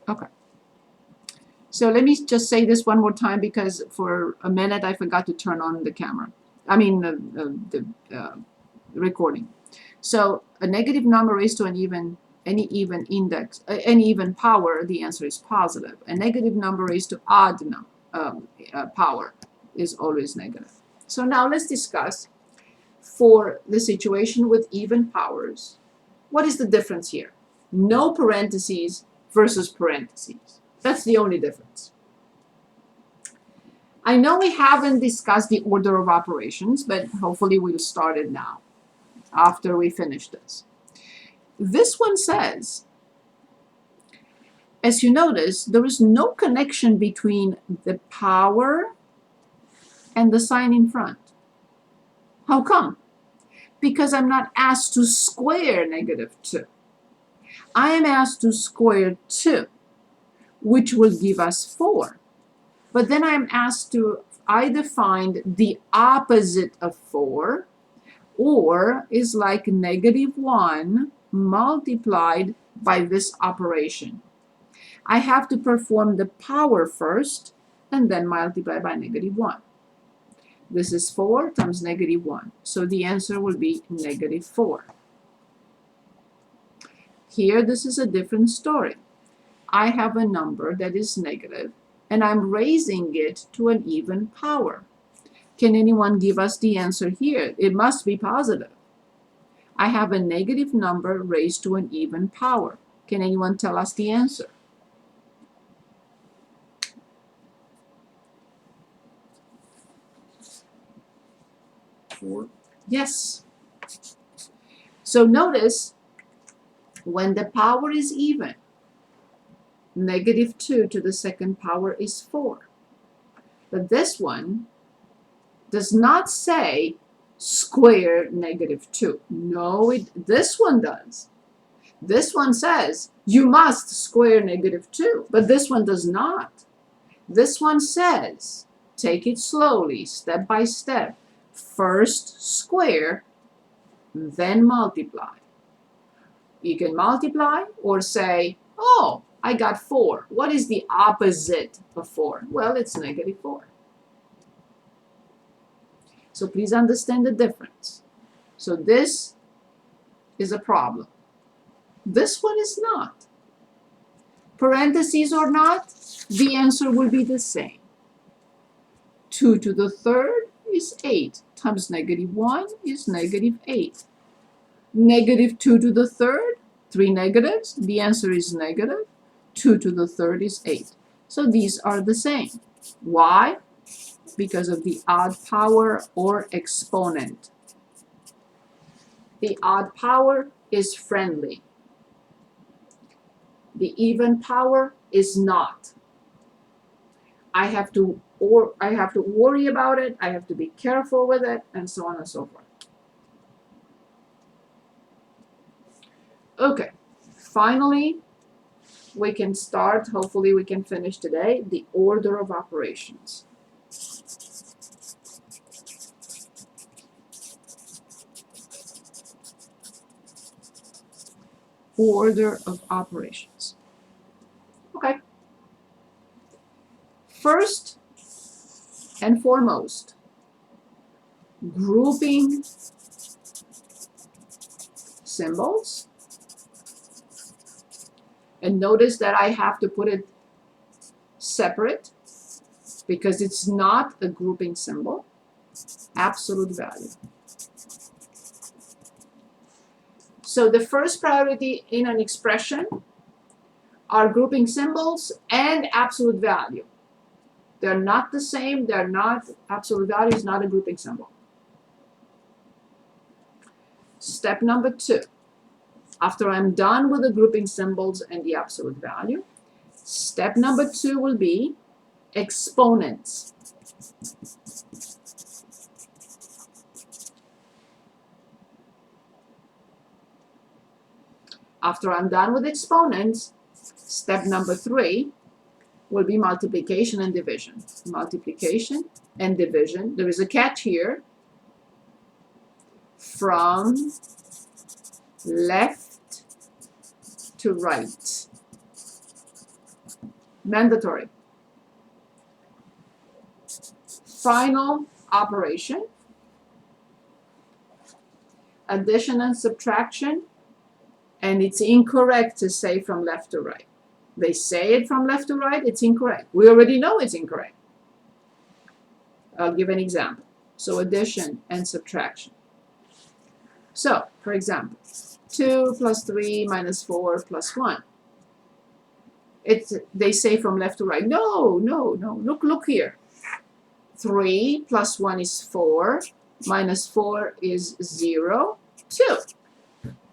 Okay. So let me just say this one more time because for a minute I forgot to turn on the camera. I mean the recording. So a negative number raised to any even index, any even power, the answer is positive. A negative number raised to odd power is always negative. So now let's discuss for the situation with even powers. What is the difference here? No parentheses versus parentheses. That's the only difference. I know we haven't discussed the order of operations, but hopefully we'll start it now after we finish this. This one says, as you notice, there is no connection between the power and the sign in front. How come? Because I'm not asked to square -2. I am asked to square 2, which will give us 4. But then I'm asked to either find the opposite of 4 or is like -1 multiplied by this operation. I have to perform the power first and then multiply by -1. This is 4 times -1. So the answer will be -4. Here, this is a different story. I have a number that is negative, and I'm raising it to an even power. Can anyone give us the answer here? It must be positive. I have a negative number raised to an even power. Can anyone tell us the answer? Yes. So notice, when the power is even, -2 to the second power is 4. But this one does not say square -2. No, this one does. This one says you must square -2, but this one does not. This one says, take it slowly, step by step. First square, then multiply. You can multiply or say, oh, I got 4. What is the opposite of 4? Well, it's -4. So please understand the difference. So this is a problem. This one is not. Parentheses or not, the answer will be the same. 2 to the third is 8 times -1 is -8. -2 to the third, 3 negatives, the answer is negative. 2 to the third is 8. So these are the same. Why? Because of the odd power or exponent. The odd power is friendly. The even power is not. I have to worry about it, I have to be careful with it, and so on and so forth. Okay, finally, we can start, hopefully we can finish today, the order of operations. Order of operations. Okay. First and foremost, grouping symbols. And notice that I have to put it separate because it's not a grouping symbol. Absolute value. So the first priority in an expression are grouping symbols and absolute value. They're not the same. They're not, absolute value is not a grouping symbol. Step number 2. After I'm done with the grouping symbols and the absolute value, step number 2 will be exponents. After I'm done with exponents, step number 3 will be multiplication and division. Multiplication and division. There is a catch here. From left to right. mandatory. Final operation, addition and subtraction, and it's incorrect to say from left to right. They say it from left to right, it's incorrect. We already know it's incorrect. I'll give an example. So addition and subtraction. So, for example, 2 plus 3 minus 4 plus 1. They say from left to right. No, no, no. Look here. 3 plus 1 is 4. Minus 4 is 0. 2.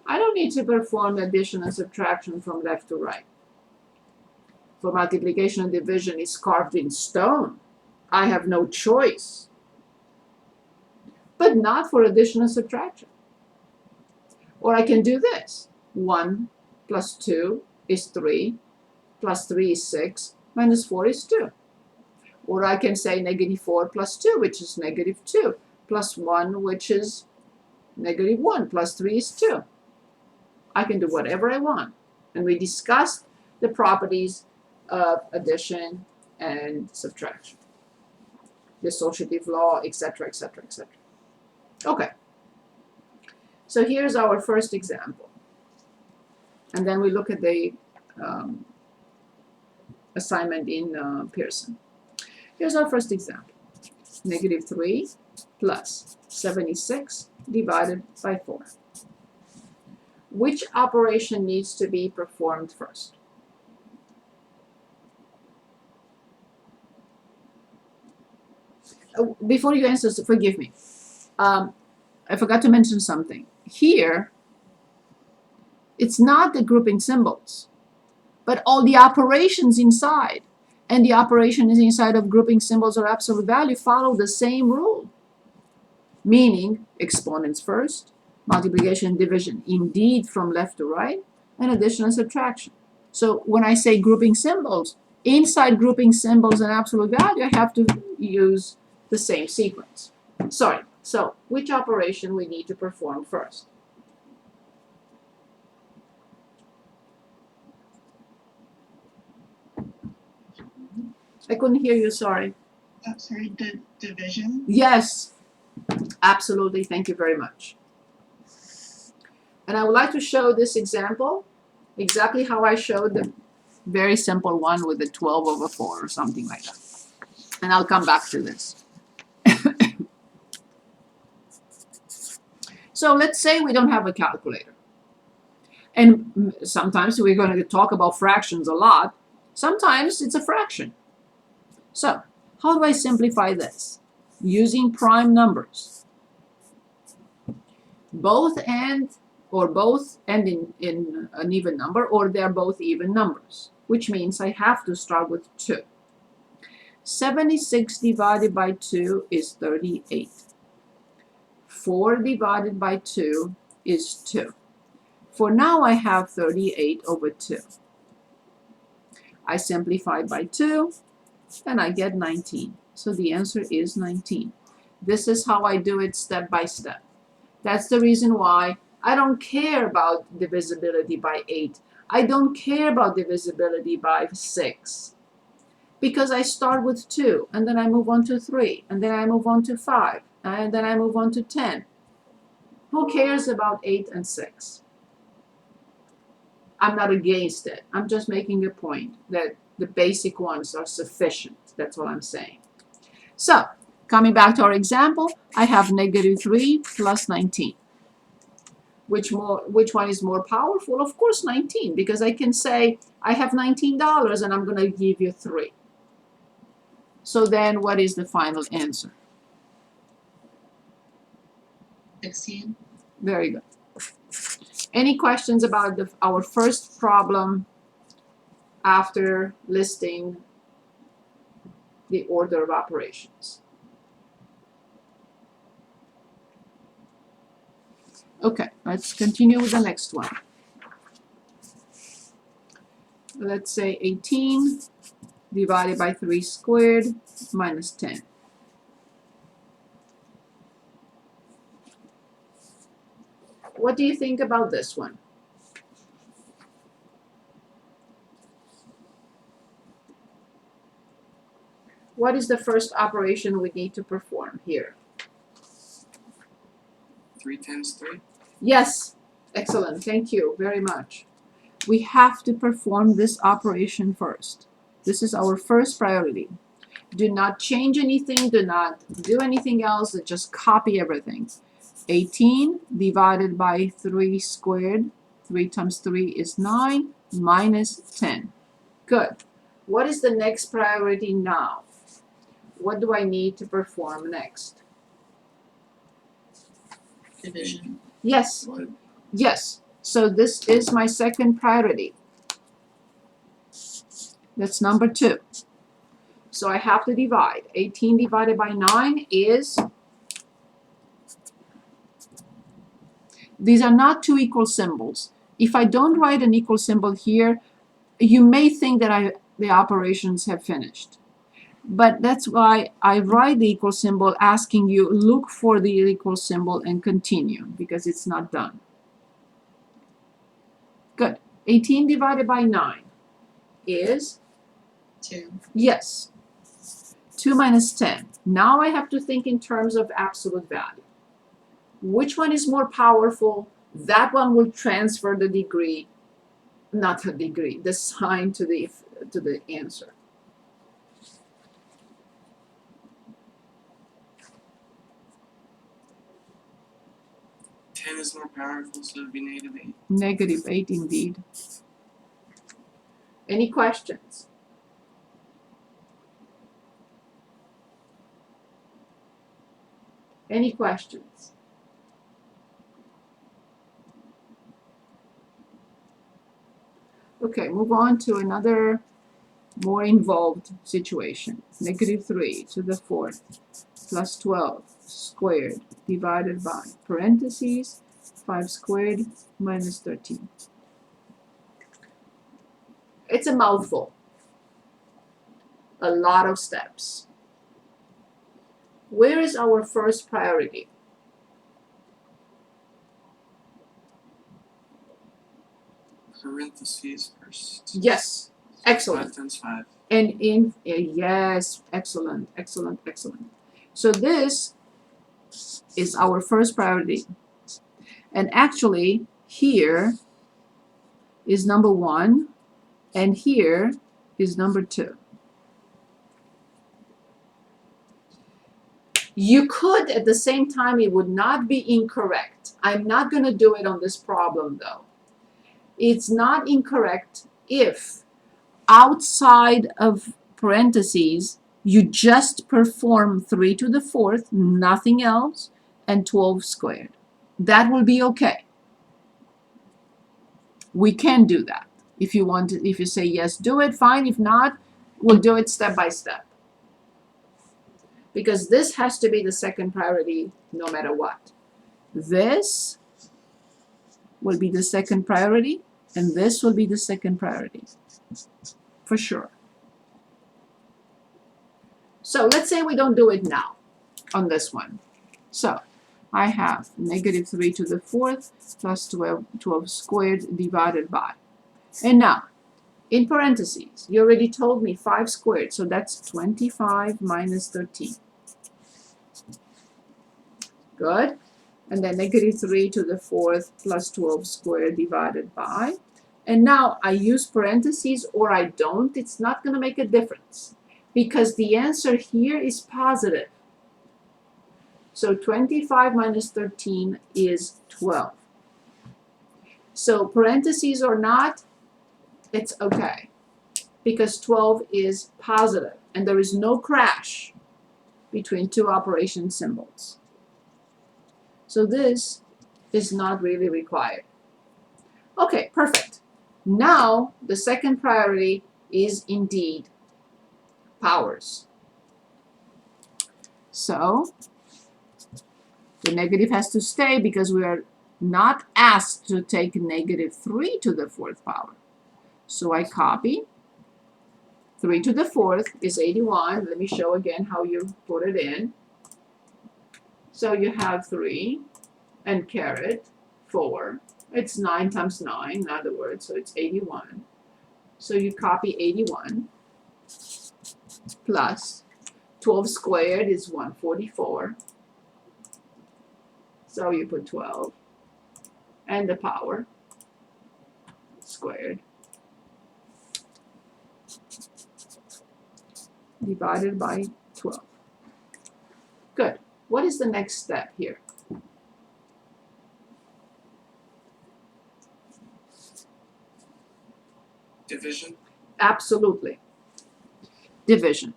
I don't need to perform addition and subtraction from left to right. For multiplication and division is carved in stone. I have no choice. But not for addition and subtraction. Or I can do this. 1 plus 2 is 3. Plus 3 is 6. Minus 4 is 2. Or I can say negative 4 plus 2, which is negative 2. Plus 1, which is negative 1. Plus 3 is 2. I can do whatever I want. And we discussed the properties of addition and subtraction. The associative law, etc., etc., etc. Okay. So here's our first example. And then we look at the assignment in Pearson. Here's our first example. Negative 3 plus 76 divided by 4. Which operation needs to be performed first? Before you answer, forgive me. I forgot to mention something. Here, it's not the grouping symbols, but all the operations inside. And the operations inside of grouping symbols or absolute value follow the same rule. Meaning, exponents first, multiplication and division, indeed from left to right, and addition and subtraction. So when I say grouping symbols, inside grouping symbols and absolute value, I have to use the same sequence. Sorry. So which operation we need to perform first? I couldn't hear you, sorry. Sorry, division? Yes, absolutely. Thank you very much. And I would like to show this example, exactly how I showed the very simple one with the 12 over 4 or something like that. And I'll come back to this. So let's say we don't have a calculator. And sometimes we're going to talk about fractions a lot. Sometimes it's a fraction. So how do I simplify this? Using prime numbers. Both end in an even number, or they're both even numbers, which means I have to start with 2. 76 divided by 2 is 38. 4 divided by 2 is 2. For now, I have 38 over 2. I simplify by 2, and I get 19. So the answer is 19. This is how I do it step by step. That's the reason why I don't care about divisibility by 8. I don't care about divisibility by 6. Because I start with 2, and then I move on to 3, and then I move on to 5, and then I move on to 10. Who cares about 8 and 6? I'm not against it. I'm just making a point that the basic ones are sufficient. That's all I'm saying. So, coming back to our example, I have negative 3 plus 19. Which one is more powerful? Of course 19, because I can say I have $19 and I'm going to give you 3. So then what is the final answer? 16. Very good. Any questions about our first problem after listing the order of operations? Okay, let's continue with the next one. Let's say 18 divided by 3 squared minus 10. What do you think about this one? What is the first operation we need to perform here? 3 times 3. Yes, excellent. Thank you very much. We have to perform this operation first. This is our first priority. Do not change anything. Do not do anything else. Just copy everything. 18 divided by 3 squared. 3 times 3 is 9 minus 10. Good. What is the next priority now? What do I need to perform next? Division. Yes, What? yes. So this is my second priority. That's number 2. So I have to divide. 18 divided by 9 is, these are not two equal symbols. If I don't write an equal symbol here, you may think that the operations have finished. But that's why I write the equal symbol, asking you look for the equal symbol and continue, because it's not done. Good. 18 divided by 9 is, 2. yes, 2 minus 10. Now I have to think in terms of absolute value. Which one is more powerful? That one will transfer the degree, not the degree, the sign to the answer. Ten is more powerful, so it would be -8. -8 indeed. Any questions? Any questions? Okay, move on to another more involved situation. -3 to the 4th plus 12 squared divided by parentheses 5 squared minus 13. It's a mouthful. A lot of steps. Where is our first priority? Parentheses first. Yes, excellent. 5 times 5. And yes, excellent, excellent, excellent. So this is our first priority. And actually, here is number 1, and here is number 2. You could, at the same time, it would not be incorrect. I'm not going to do it on this problem, though. It's not incorrect if outside of parentheses, you just perform 3 to the 4th, nothing else, and 12 squared. That will be okay. We can do that. If you want to, if you say yes, do it, fine. If not, we'll do it step by step. Because this has to be the second priority no matter what. This will be the second priority, and this will be the second priority. For sure. So let's say we don't do it now on this one. So I have -3 to the 4th plus 12 squared divided by. And now, in parentheses, you already told me 5 squared, so that's 25 minus 13. Good. And then -3 to the 4th plus 12 squared divided by. And now I use parentheses or I don't, it's not going to make a difference because the answer here is positive. So 25 minus 13 is 12. So parentheses or not, it's okay because 12 is positive and there is no crash between two operation symbols. So this is not really required. Okay, perfect. Now the second priority is indeed powers. So the negative has to stay because we are not asked to take -3 to the 4th power. So I copy. 3 to the 4th is 81. Let me show again how you put it in. So you have 3 and caret 4. It's 9 times 9, in other words, so it's 81. So you copy 81 plus 12 squared is 144. So you put 12 and the power squared divided by 12. Good. What is the next step here? Division. Absolutely. Division.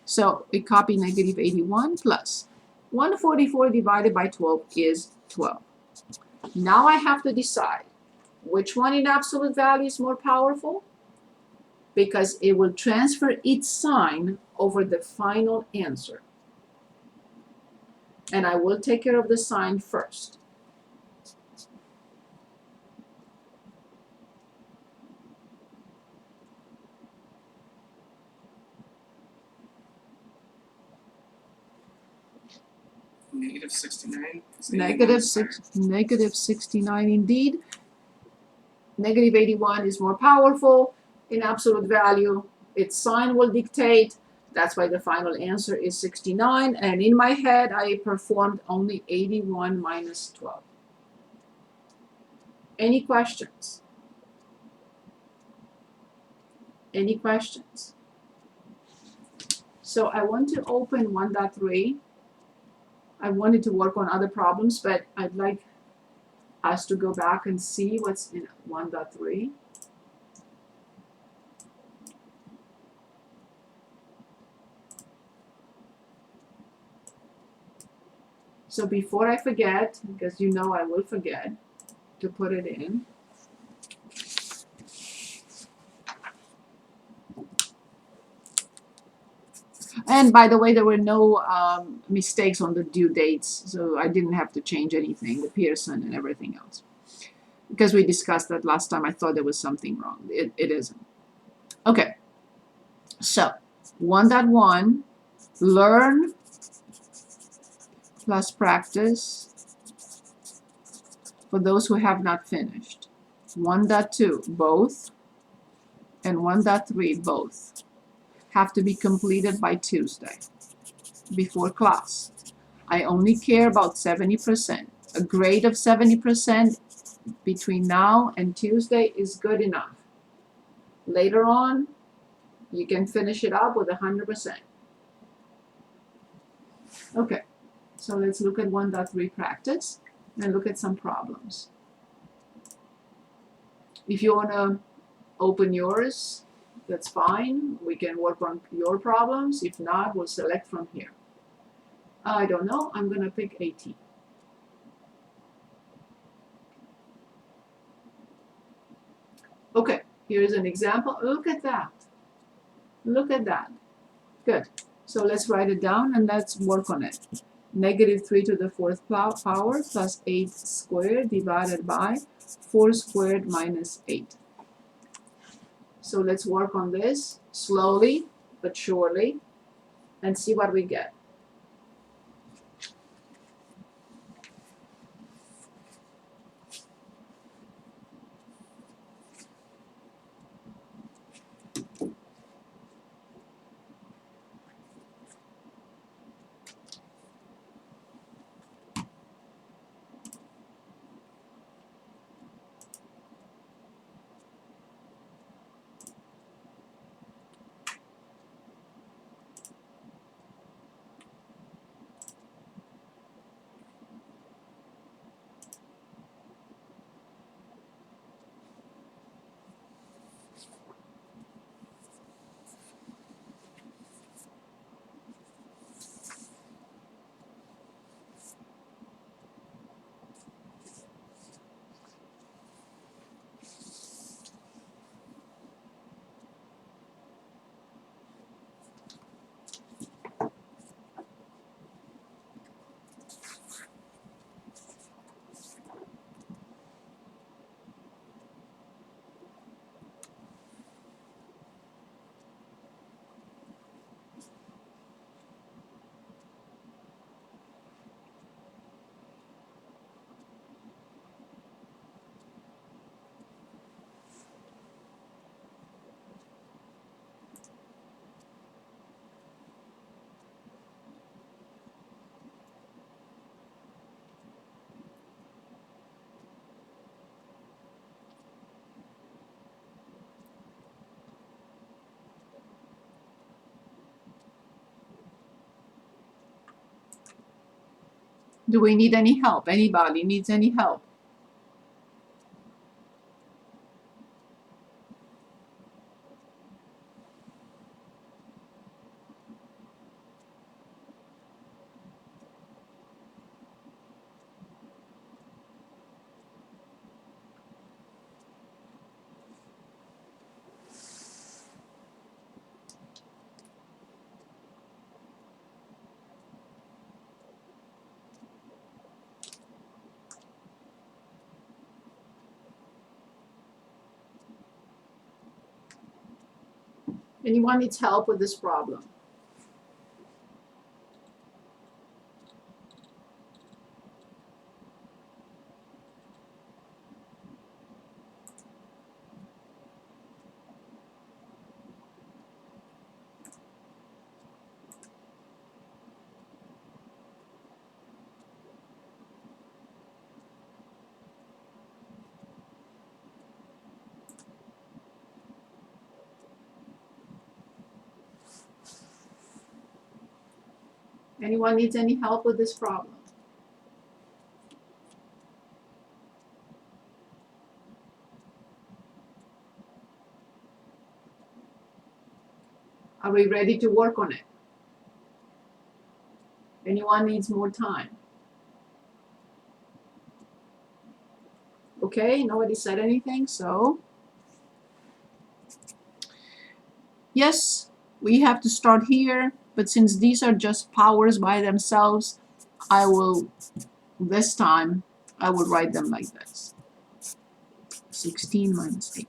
So we copy negative 81 plus 144 divided by 12 is 12. Now I have to decide which one in absolute value is more powerful, because it will transfer its sign over the final answer. And I will take care of the sign first. Negative 69. is Negative 81 negative 69 indeed. Negative 81 is more powerful in absolute value. Its sign will dictate. That's why the final answer is 69. And in my head, I performed only 81 minus 12. Any questions? Any questions? So I want to open 1.3. I wanted to work on other problems, but I'd like us to go back and see what's in 1.3. So before I forget, because you know I will forget to put it in, and by the way, there were no mistakes on the due dates, so I didn't have to change anything, the Pearson and everything else. Because we discussed that last time, I thought there was something wrong. It isn't. Okay, so 1.1, learn plus practice for those who have not finished. 1.2, both, and 1.3, both, have to be completed by Tuesday, before class. I only care about 70%. A grade of 70% between now and Tuesday is good enough. Later on, you can finish it up with 100%. Okay, so let's look at 1.3 practice and look at some problems. If you want to open yours, that's fine. We can work on your problems. If not, we'll select from here. I don't know. I'm going to pick 18. Okay, here's an example. Look at that. Look at that. Good. So let's write it down and let's work on it. Negative 3 to the 4th power plus 8 squared divided by 4 squared minus 8. So let's work on this slowly but surely and see what we get. Do we need any help? Anybody needs any help? Anyone needs help with this problem? Anyone needs any help with this problem? Are we ready to work on it? Anyone needs more time? Okay, nobody said anything, so yes, we have to start here, but since these are just powers by themselves, this time, I will write them like this. 16 minus 8.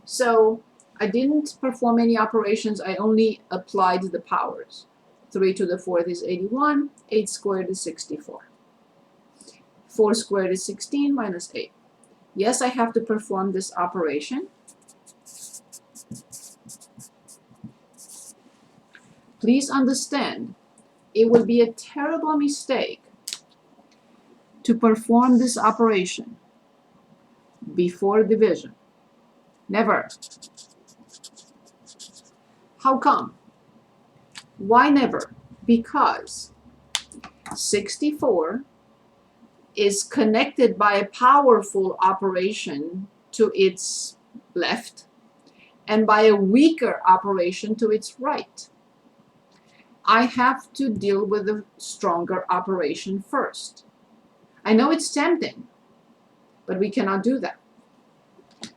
So I didn't perform any operations, I only applied the powers. 3 to the 4th is 81, 8 squared is 64. 4 squared is 16 minus 8. Yes, I have to perform this operation. Please understand, it would be a terrible mistake to perform this operation before division. Never. How come? Why never? Because 64 is connected by a powerful operation to its left and by a weaker operation to its right. I have to deal with the stronger operation first. I know it's tempting, but we cannot do that.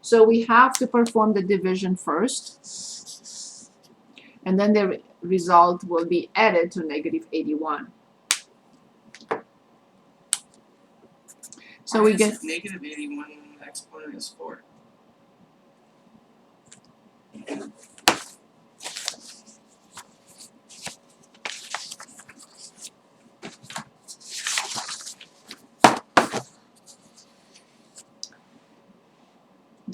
So we have to perform the division first, and then the result will be added to negative 81. So we get negative 81 exponent is 4.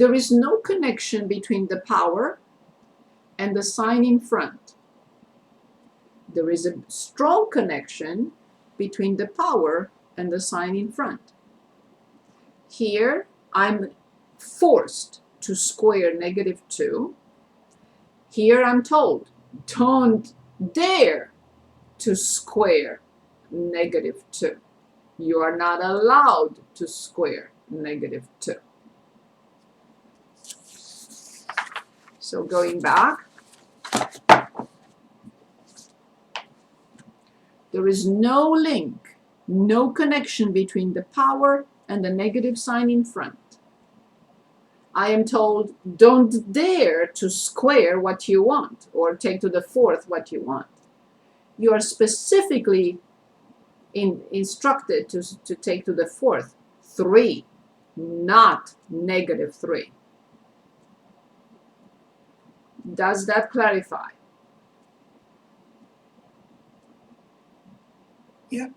there is no connection between the power and the sign in front. There is a strong connection between the power and the sign in front. Here, I'm forced to square negative 2. Here I'm told, don't dare to square negative 2. You are not allowed to square negative 2. So going back, there is no link, no connection between the power and the negative sign in front. I am told, don't dare to square what you want or take to the 4th what you want. You are specifically instructed to take to the 4th 3, not negative 3. Does that clarify? Yep.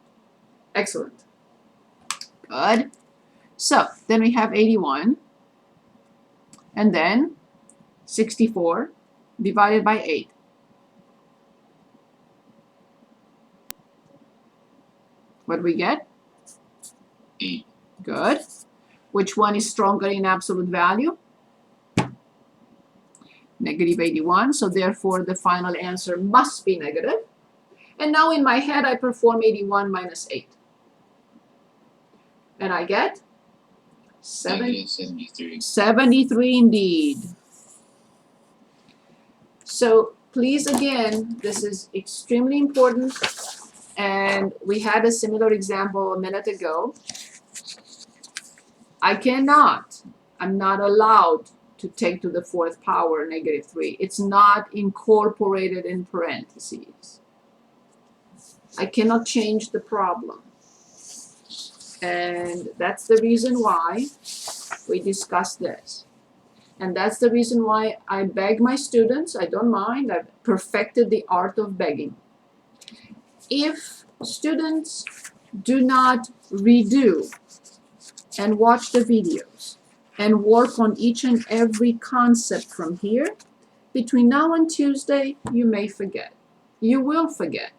Excellent. Good. So then we have 81. And then 64 divided by 8. What do we get? 8. Good. Which one is stronger in absolute value? Negative 81. So therefore the final answer must be negative. And now in my head, I perform 81 minus 8. And I get Negative 73. 73 indeed. So please, again, this is extremely important. And we had a similar example a minute ago. I'm not allowed to take to the fourth power negative 3. It's not incorporated in parentheses. I cannot change the problem. And that's the reason why we discussed this. And that's the reason why I beg my students, I don't mind, I've perfected the art of begging. If students do not redo and watch the videos and work on each and every concept from here, between now and Tuesday, you may forget. You will forget.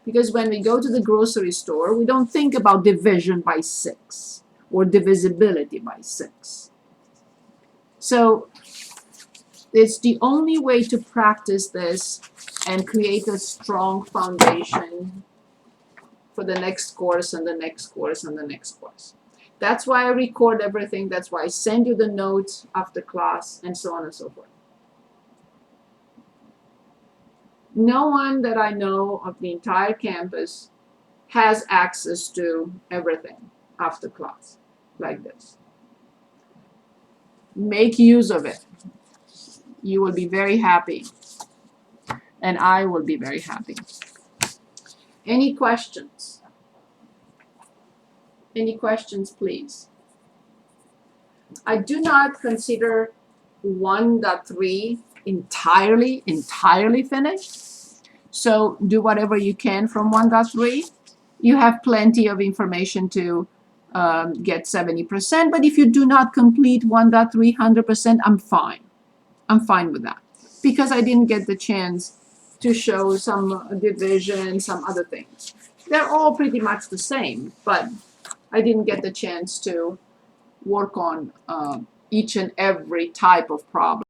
Because when we go to the grocery store, we don't think about division by 6 or divisibility by 6. So it's the only way to practice this and create a strong foundation for the next course and the next course and the next course. That's why I record everything. That's why I send you the notes after class and so on and so forth. No one that I know of the entire campus has access to everything after class like this. Make use of it. You will be very happy. And I will be very happy. Any questions? Any questions, please? I do not consider 1.3 entirely finished. So do whatever you can from 1.3. You have plenty of information to get 70%, but if you do not complete 1.3 100%, I'm fine. I'm fine with that because I didn't get the chance to show some division, some other things. They're all pretty much the same, but I didn't get the chance to work on each and every type of problem.